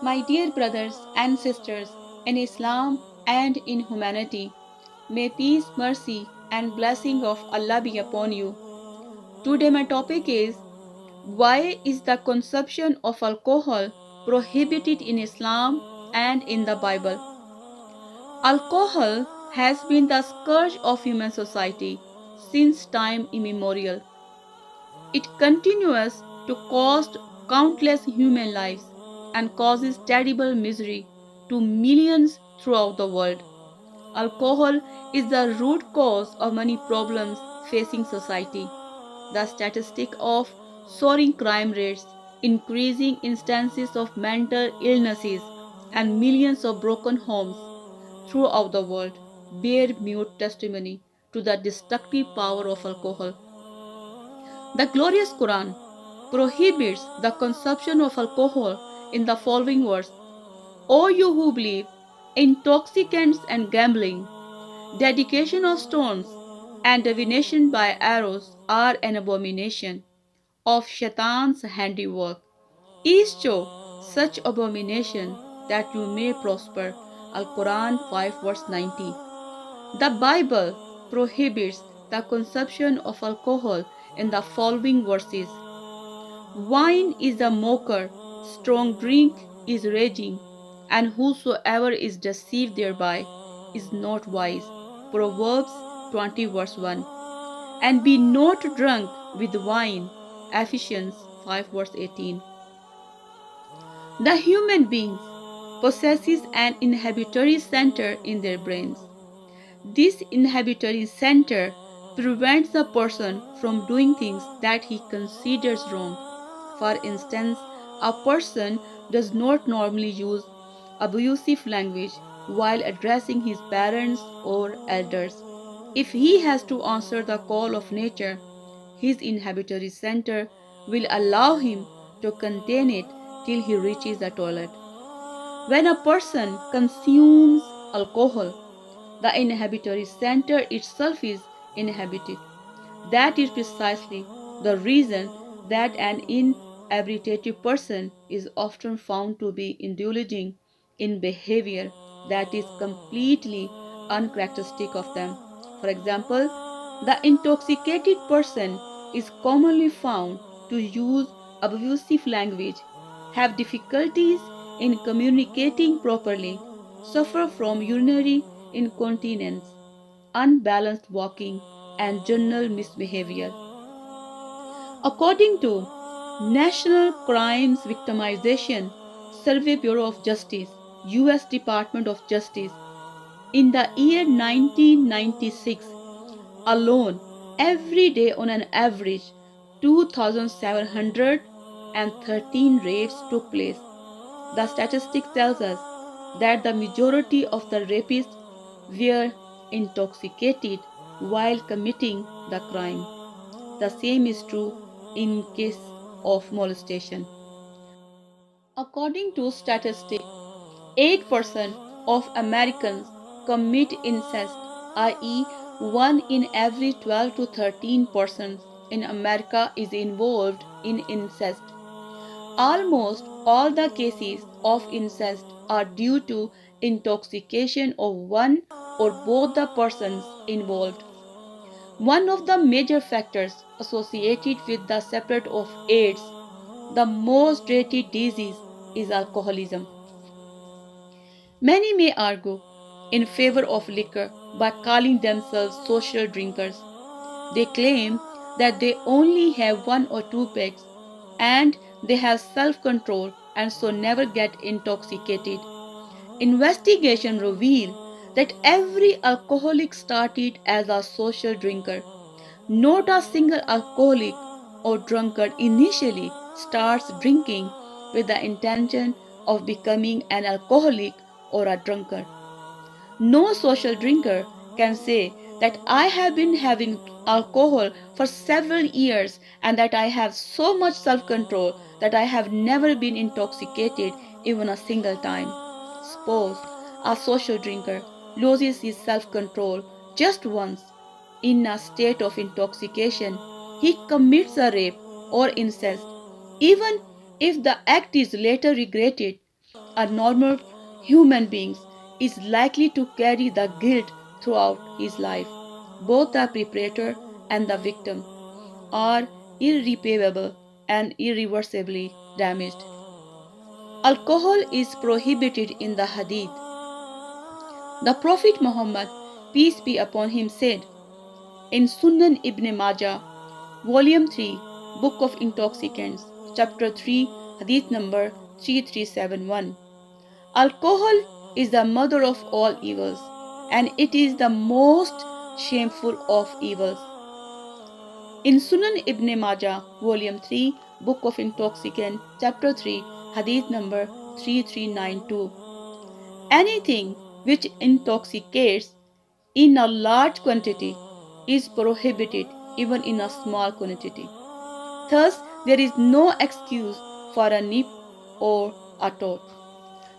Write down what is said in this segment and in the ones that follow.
My dear brothers and sisters in Islam and in humanity, may peace, mercy, and blessing of Allah be upon you. Today, my topic is, why is the consumption of alcohol prohibited in Islam and in the Bible? Alcohol has been the scourge of human society since time immemorial. It continues to cost countless human lives and causes terrible misery to millions throughout the world. Alcohol is the root cause of many problems facing society. The statistic of soaring crime rates, increasing instances of mental illnesses, and millions of broken homes throughout the world bear mute testimony to the destructive power of alcohol. The glorious Quran prohibits the consumption of alcohol in the following words: O you who believe, intoxicants and gambling, dedication of stones, and divination by arrows are an abomination of Shaitan's handiwork. Eschew such abomination that you may prosper. Al Quran 5 verse 90. The Bible prohibits the consumption of alcohol in the following verses: Wine is a mocker, strong drink is raging, and whosoever is deceived thereby is not wise. Proverbs 20 verse 1. And be not drunk with wine. Ephesians 5 verse 18. The human being possesses an inhibitory center in their brains. This inhibitory center prevents a person from doing things that he considers wrong. For instance, a person does not normally use abusive language while addressing his parents or elders. If he has to answer the call of nature, his inhibitory center will allow him to contain it till he reaches the toilet. When a person consumes alcohol, the inhibitory center itself is inhibited. That is precisely the reason that an inebriated person is often found to be indulging in behavior that is completely uncharacteristic of them. For example, the intoxicated person is commonly found to use abusive language, have difficulties in communicating properly, suffer from urinary incontinence, unbalanced walking, and general misbehavior. According to National Crimes Victimization Survey Bureau of Justice, US Department of Justice, in the year 1996 alone, every day on an average 2,713 rapes took place. The statistic tells us that the majority of the rapists were intoxicated while committing the crime. The same is true in case of molestation. According to statistics, 8% of Americans commit incest, i.e., 1 in every 12 to 13 persons in America is involved in incest. Almost all the cases of incest are due to intoxication of one or both the persons involved. One of the major factors associated with the spread of AIDS, the most dreaded disease, is alcoholism. Many may argue in favor of liquor by calling themselves social drinkers. They claim that they only have one or two pegs and they have self-control and so never get intoxicated. Investigation reveal that every alcoholic started as a social drinker. Not a single alcoholic or drunkard initially starts drinking with the intention of becoming an alcoholic or a drunkard. No social drinker can say that I have been having alcohol for several years and that I have so much self control that I have never been intoxicated even a single time. Suppose a social drinker loses his self control just once. In a state of intoxication, he commits a rape or incest. Even if the act is later regretted, a normal human being is likely to carry the guilt throughout his life. Both the perpetrator and the victim are irreparable and irreversibly damaged. Alcohol is prohibited in the Hadith. The Prophet Muhammad, peace be upon him, said in Sunan Ibn Majah, Volume 3, Book of Intoxicants, Chapter 3, Hadith number 3371. Alcohol is the mother of all evils, and it is the most shameful of evils. In Sunan Ibn Majah, Volume 3, Book of Intoxicants, Chapter 3, Hadith number 3392. Anything which intoxicates in a large quantity is prohibited even in a small quantity. Thus, there is no excuse for a nip or a toad.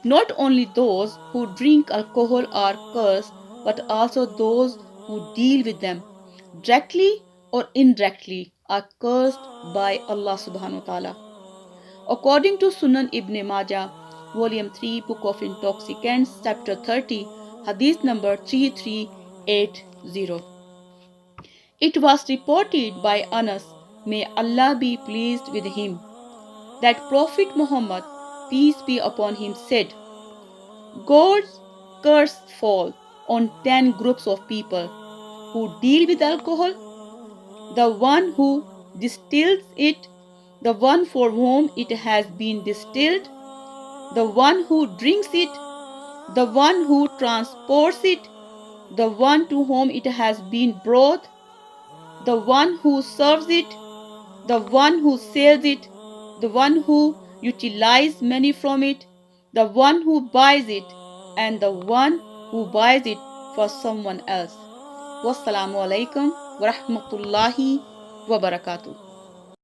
Not only those who drink alcohol are cursed, but also those who deal with them, directly or indirectly, are cursed by Allah subhanahu wa ta'ala. According to Sunan Ibn Majah, Volume 3, Book of Intoxicants, Chapter 30, Hadith number 3380. It was reported by Anas, may Allah be pleased with him, that Prophet Muhammad, peace be upon him, said, God's curse fall on 10 groups of people who deal with alcohol, the one who distills it, the one for whom it has been distilled, the one who drinks it, the one who transports it, the one to whom it has been brought, the one who serves it, the one who sells it, the one who utilizes money from it, the one who buys it, and the one who buys it for someone else. Wassalamu alaikum wa rahmatullahi wa barakatuh.